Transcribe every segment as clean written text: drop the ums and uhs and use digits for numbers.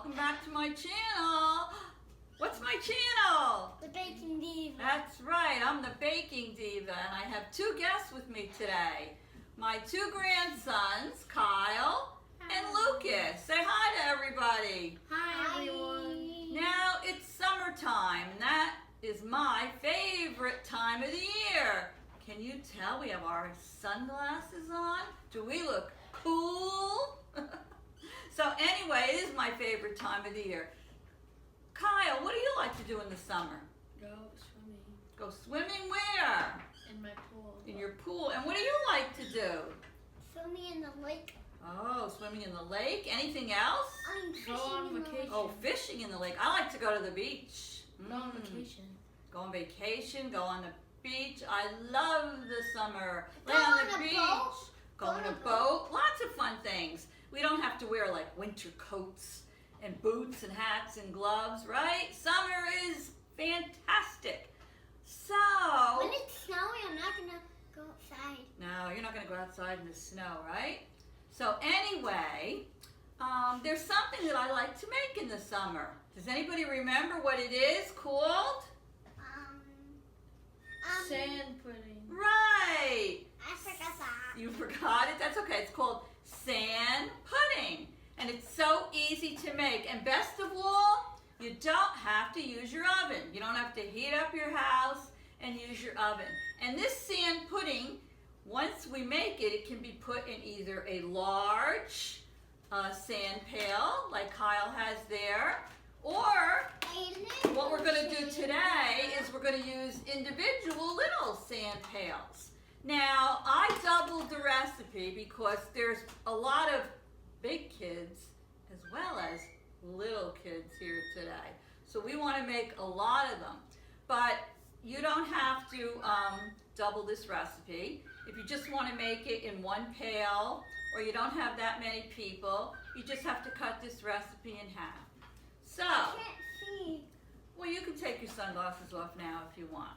welcome back to my channel. What's my channel? The Baking Diva. That's right, I'm the Baking Diva, and I have two guests with me today. My two grandsons, Kyle and Lucas. Say hi to everybody. Hi everyone. Now it's summertime, and that is my favorite time of the year. Can you tell we have our sunglasses on? Do we look cool? So anyway, it is my favorite time of the year. Kyle, what do you like to do in the summer? Go swimming. Go swimming where? In my pool. In your pool. And what do you like to do? Swimming in the lake. Oh, swimming in the lake. Anything else? Go on vacation. Oh, fishing in the lake. I like to go to the beach. Go on vacation. Go on vacation, go on the beach. I love the summer. Go Lay on on the a beach. boat. Go on a boat. Lots of fun things. We don't have to wear like winter coats and boots and hats and gloves, right? Summer is fantastic. So, When it's snowing, I'm not gonna go outside. no, you're not going to go outside in the snow, right? So anyway, there's something that I like to make in the summer. Does anybody remember what it is called? Sand pudding. Right. I forgot that. You forgot it? That's okay. It's called sand pudding. And it's so easy to make. And best of all, you don't have to use your oven. You don't have to heat up your house and use your oven. And this sand pudding, once we make it, it can be put in either a large sand pail, like Kyle has there, or what we're going to do today is we're going to use individual little sand pails. Now, I doubled the recipe because there's a lot of big kids as well as little kids here today. So we want to make a lot of them. But you don't have to double this recipe. If you just want to make it in one pail or you don't have that many people, you just have to cut this recipe in half. So, I can't see. well, you can take your sunglasses off now if you want.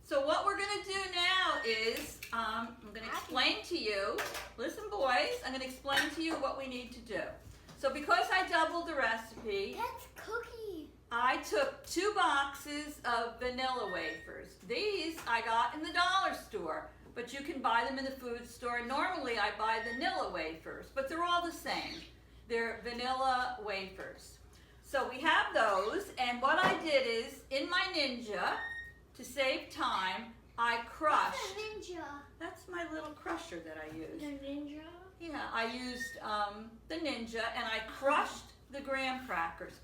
So what we're going to do now is, I'm going to explain to you, listen boys, I'm going to explain to you what we need to do. So because I doubled the recipe, That's cookie. I took 2 boxes of Vanilla Wafers. These I got in the dollar store, but you can buy them in the food store. Normally I buy Vanilla Wafers, but they're all the same. They're Vanilla Wafers. So we have those, and what I did is, in my Ninja, to save time, I crushed. What's a ninja? That's my little crusher that I used. The ninja. Yeah, I used the Ninja, and I crushed the graham crackers.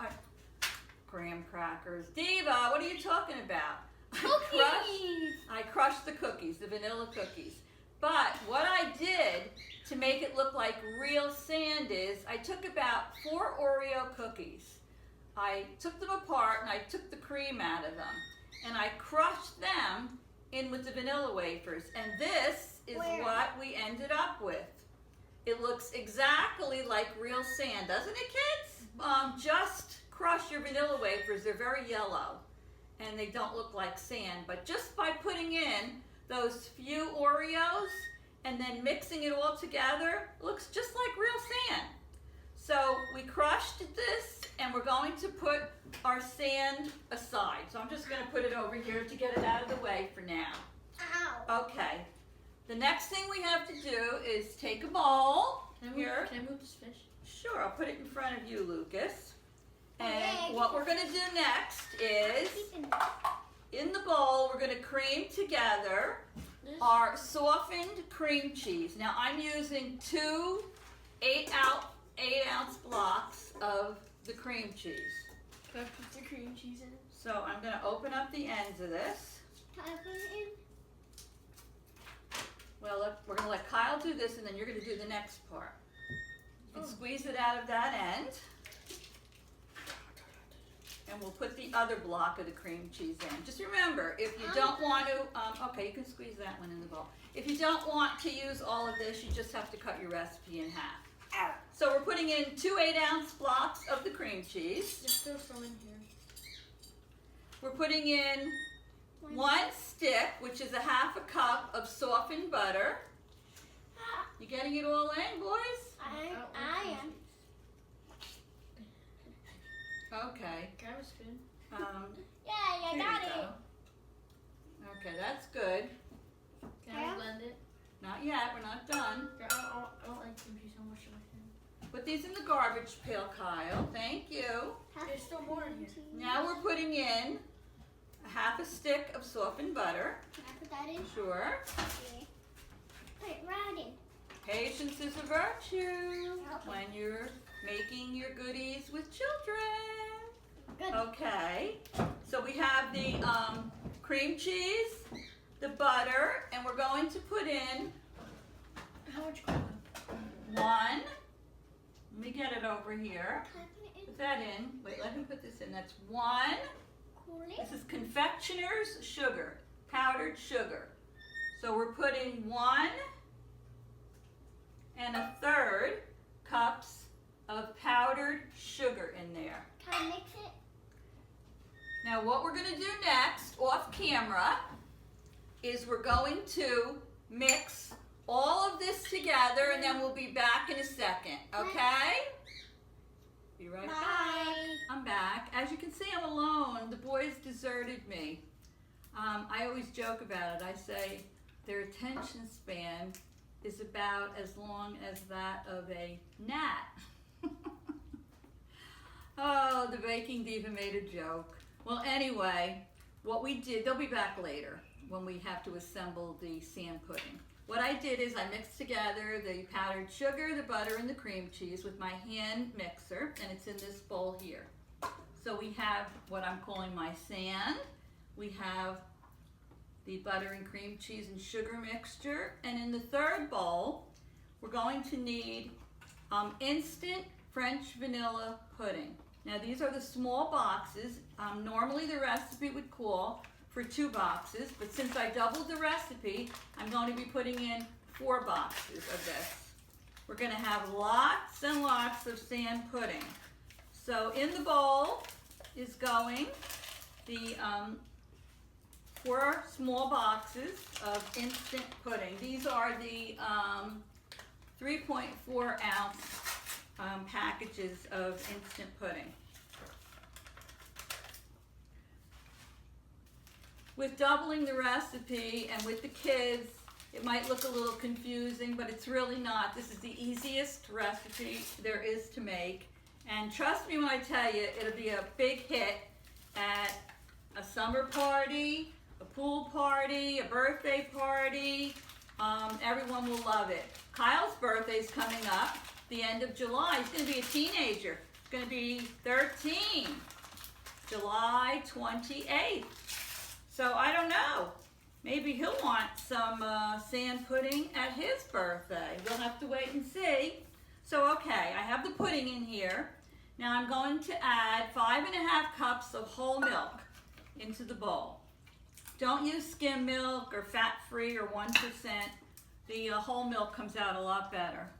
Graham crackers. Diva, what are you talking about? Cookies. I crushed the cookies, the vanilla cookies. But what I did to make it look like real sand is I took about 4 Oreo cookies. I took them apart and I took the cream out of them. And I crushed them in with the vanilla wafers. And this is what we ended up with. It looks exactly like real sand, doesn't it, kids? Just crush your vanilla wafers. They're very yellow and they don't look like sand. But just by putting in those few Oreos and then mixing it all together, it looks just like real sand. So we crushed this and we're going to put our sand aside. So I'm just going to put it over here to get it out of the way for now. Ow. Okay. The next thing we have to do is take a bowl. Can Here. I move this fish? Sure, I'll put it in front of you, Lucas. And Okay. what we're going to do next is, in the bowl, we're going to cream together our softened cream cheese. Now I'm using 2 8-ounce blocks of the cream cheese. Can I put the cream cheese in? So I'm going to open up the ends of this. Can I put it in? Well, we're going to let Kyle do this, and then you're going to do the next part. And squeeze it out of that end. And we'll put the other block of the cream cheese in. Just remember, if you don't want to, okay, you can squeeze that one in the bowl. If you don't want to use all of this, you just have to cut your recipe in half. So we're putting in 2 8-ounce blocks of the cream cheese. Just throw some in here. We're putting in 1 stick, which is a 1/2 cup of softened butter. You getting it all in, boys? I am. looks good. Yay, I here got you it. go. Okay, that's good. Can I blend it? Not yet, we're not done. I don't like cream cheese so much in my hand. Put these in the garbage pail, Kyle. Thank you. There's still more in here. Now we're putting in a half a stick of softened butter. Can I put that in? Sure. Okay. Put it right in. Patience is a virtue Okay. when you're making your goodies with children. Good. Okay, so we have the cream cheese, the butter, and we're going to put in How much corn? one. Let me get it over here. Can I put it in? Put that in. Wait, let me put this in. That's one. Cool it. This is confectioner's sugar, powdered sugar. So we're putting 1 1/3 cups of powdered sugar in there. Can I mix it? Now what we're going to do next, off camera, is we're going to mix all of this together and then we'll be back in a second, okay? Be right back. Bye. I'm back. As you can see, I'm alone. The boys deserted me. I always joke about it. I say their attention span is about as long as that of a gnat. Oh, the baking diva made a joke. Well, anyway, what we did, they'll be back later when we have to assemble the sand pudding. What I did is I mixed together the powdered sugar, the butter, and the cream cheese with my hand mixer, and it's in this bowl here. So we have what I'm calling my sand. We have the butter and cream cheese and sugar mixture, and in the third bowl, we're going to need instant French vanilla pudding. Now these are the small boxes. Normally the recipe would call for 2 boxes, but since I doubled the recipe, I'm going to be putting in 4 boxes of this. We're going to have lots and lots of sand pudding. So in the bowl is going the 4 small boxes of instant pudding. These are the 3.4 ounce packages of instant pudding. With doubling the recipe and with the kids, it might look a little confusing, but it's really not. This is the easiest recipe there is to make. And trust me when I tell you, it'll be a big hit at a summer party, a pool party, a birthday party. Everyone will love it. Kyle's birthday's coming up the end of July. He's going to be a teenager. He's going to be 13, July 28th. So I don't know. Maybe he'll want some sand pudding at his birthday. We'll have to wait and see. So okay, I have the pudding in here. Now I'm going to add 5.5 cups of whole milk into the bowl. Don't use skim milk or fat-free or 1%. The whole milk comes out a lot better.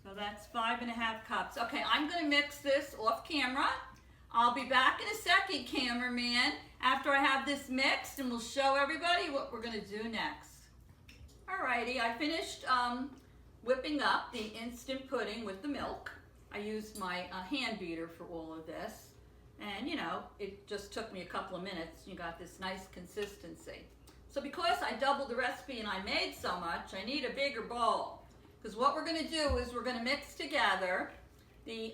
So that's 5.5 cups. Okay, I'm going to mix this off camera. I'll be back in a second, cameraman, after I have this mixed, and we'll show everybody what we're going to do next. Alrighty, I finished whipping up the instant pudding with the milk. I used my hand beater for all of this. And you know, it just took me a couple of minutes. You got this nice consistency. So because I doubled the recipe and I made so much, I need a bigger bowl. Because what we're going to do is we're going to mix together the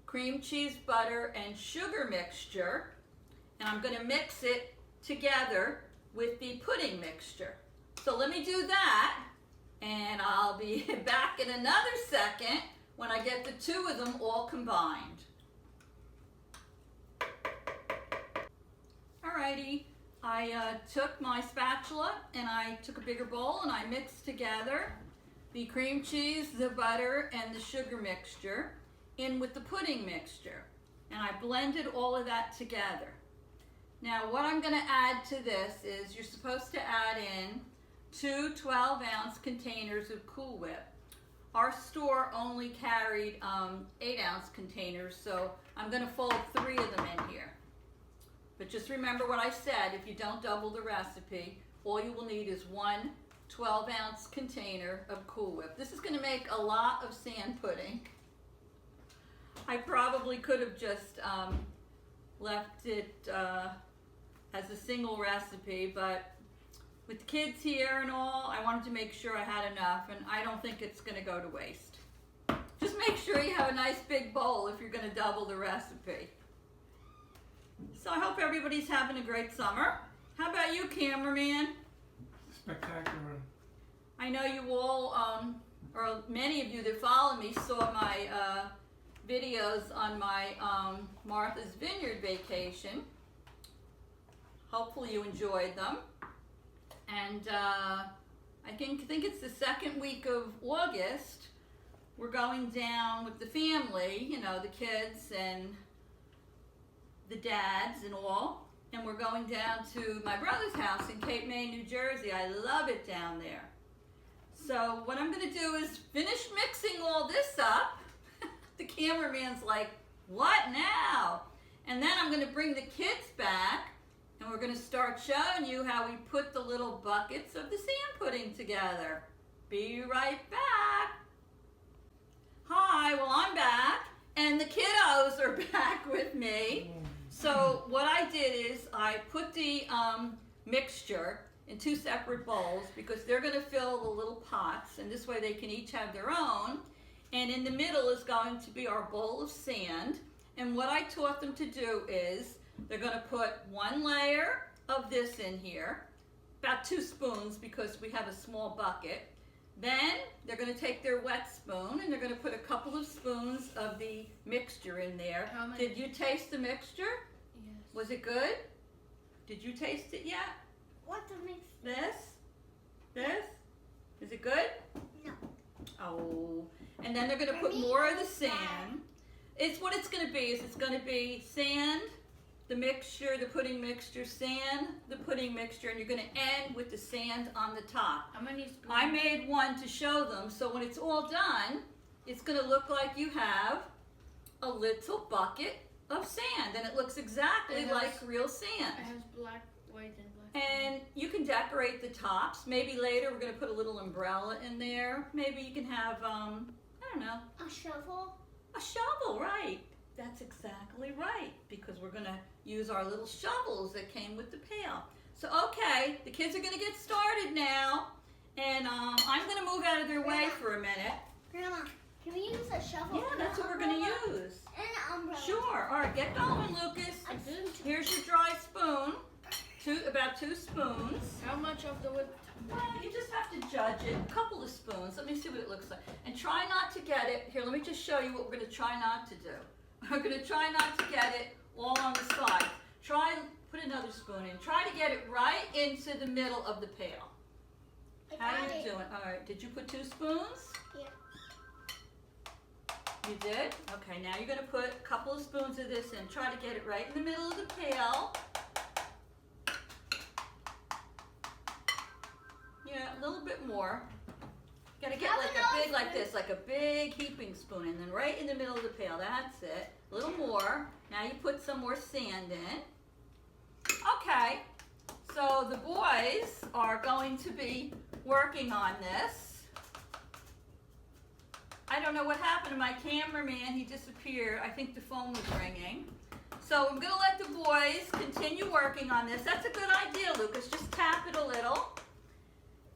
cream cheese, butter, and sugar mixture. And I'm going to mix it together with the pudding mixture. So let me do that. And I'll be back in another second when I get the 2 of them all combined. Alrighty, I took my spatula and I took a bigger bowl and I mixed together the cream cheese, the butter, and the sugar mixture in with the pudding mixture. And I blended all of that together. Now what I'm going to add to this is you're supposed to add in 2 12-ounce containers of Cool Whip. Our store only carried 8-ounce containers, so I'm going to fold 3 of them in here. But just remember what I said, if you don't double the recipe, all you will need is 1 12-ounce container of Cool Whip. This is going to make a lot of sand pudding. I probably could have just left it as a single recipe, but with the kids here and all, I wanted to make sure I had enough, and I don't think it's going to go to waste. Just make sure you have a nice big bowl if you're going to double the recipe. So I hope everybody's having a great summer. How about you, cameraman? Spectacular. I know you all, or many of you that follow me, saw my videos on my Martha's Vineyard vacation. Hopefully you enjoyed them. And I think it's the second week of August. We're going down with the family, you know, the kids and the dads and all. And we're going down to my brother's house in Cape May, New Jersey. I love it down there. So what I'm going to do is finish mixing all this up. The cameraman's like, what now? And then I'm going to bring the kids back, and we're going to start showing you how we put the little buckets of the sand pudding together. Be right back. Hi, well, I'm back, and the kiddos are back with me. So what I did is I put the mixture in 2 separate bowls because they're going to fill the little pots, and this way they can each have their own. And in the middle is going to be our bowl of sand. And what I taught them to do is they're going to put 1 layer of this in here, about 2 spoons because we have a small bucket. Then they're going to take their wet spoon and they're going to put a couple of spoons of the mixture in there. How many? Did you taste the mixture? Yes. Was it good? Did you taste it yet? What the mix? This? Is it good? No. Oh. And then they're going to put For me, more of the it's bad. sand. It's what it's going to be is it's going to be sand, the mixture, the pudding mixture, sand, the pudding mixture, and you're going to end with the sand on the top. How many spoons? I made one to show them, so when it's all done, it's going to look like you have a little bucket of sand, and it looks exactly It has- like real It sand. has black, white, and black. And you can decorate the tops. Maybe later we're going to put a little umbrella in there. Maybe you can have, I don't know, A shovel? a shovel, right. That's exactly right, because we're going to use our little shovels that came with the pail. So, okay, the kids are going to get started now, and I'm going to move out of their way for a minute. Grandma, can we use a shovel? Yeah, and that's an what we're going umbrella? to use. And an umbrella. Sure. All right, get going, Lucas. I didn't. Here's your dry spoon, about 2 spoons. How much of the whipped? Well, you just have to judge it. A couple of spoons. Let me see what it looks like. And try not to get it. Here, let me just show you what we're going to try not to do. We're going to try not to get it all on the sides. Try and put another spoon in. Try to get it right into the middle of the pail. How are you doing? All right. Did you put 2 spoons? Yeah. You did? Okay, now you're going to put a couple of spoons of this in. Try to get it right in the middle of the pail. Yeah, a little bit more. You gotta get like a big, like this, like a big heaping spoon, and then right in the middle of the pail. That's it. A little more. Now you put some more sand in. Okay, so the boys are going to be working on this. I don't know what happened to my cameraman. He disappeared. I think the phone was ringing. So I'm gonna let the boys continue working on this. That's a good idea, Lucas. Just tap it a little.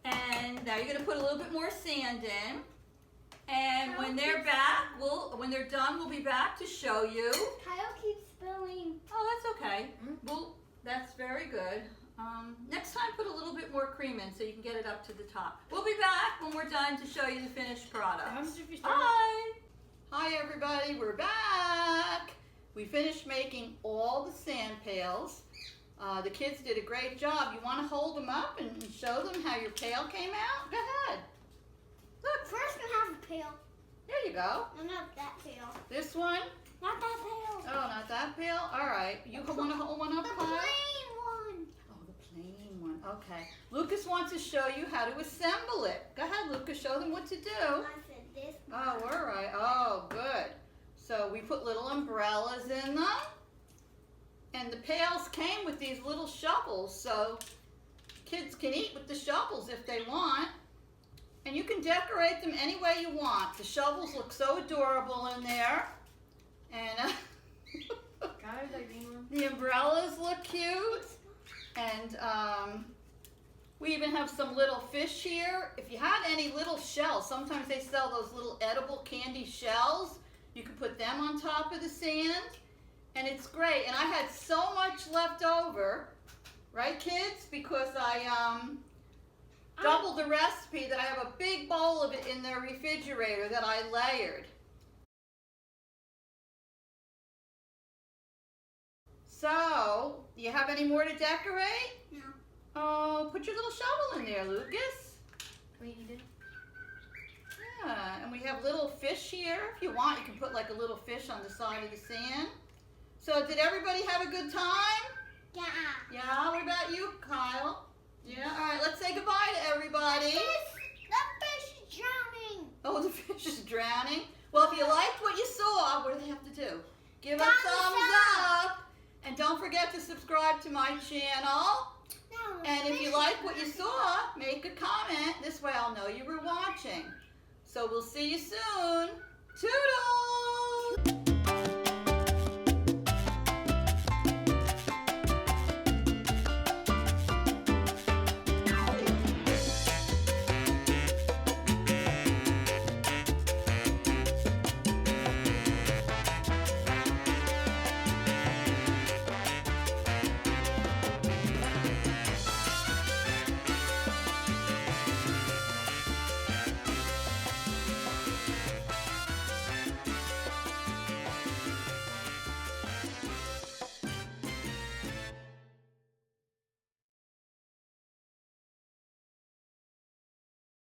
And now you're going to put a little bit more sand in. And when they're back, when they're done, we'll be back to show you. Kyle keeps spilling. Oh, that's okay. Well, that's very good. Next time, put a little bit more cream in so you can get it up to the top. We'll be back when we're done to show you the finished product. How much if you start? Hi! Hi, everybody. We're back. We finished making all the sand pails. The kids did a great job. You want to hold them up and show them how your pail came out? Go ahead. Look, First we have a pail. there you go. No, not that pail. This one? Not that pail. Oh, not that pail? All right. You want to hold one up The high? plain one. Oh, the plain one. Okay. Lucas wants to show you how to assemble it. Go ahead, Lucas. Show them what to do. I said this. Oh, all right. Oh, good. So we put little umbrellas in them. And the pails came with these little shovels, so kids can eat with the shovels if they want. And you can decorate them any way you want. The shovels look so adorable in there. And Guys, I green one. the umbrellas look cute. And we even have some little fish here. If you had any little shells, sometimes they sell those little edible candy shells. You can put them on top of the sand. And it's great. And I had so much left over, right kids? Because I doubled the recipe that I have a big bowl of it in the refrigerator that I layered. So, do you have any more to decorate? No. Oh, put your little shovel in there, Lucas. Wait, you did? Yeah, and we have little fish here. If you want, you can put like a little fish on the side of the sand. So, did everybody have a good time? Yeah. Yeah, what about you, Kyle? Yeah, all right, let's say goodbye to everybody. The fish is drowning. Oh, the fish is drowning. Well, if you liked what you saw, what do they have to do? Give a Thumbs thumbs up. And don't forget to subscribe to my channel. No, And if you fish like is what you drowning. saw, make a comment. This way I'll know you were watching. So we'll see you soon. Toodles!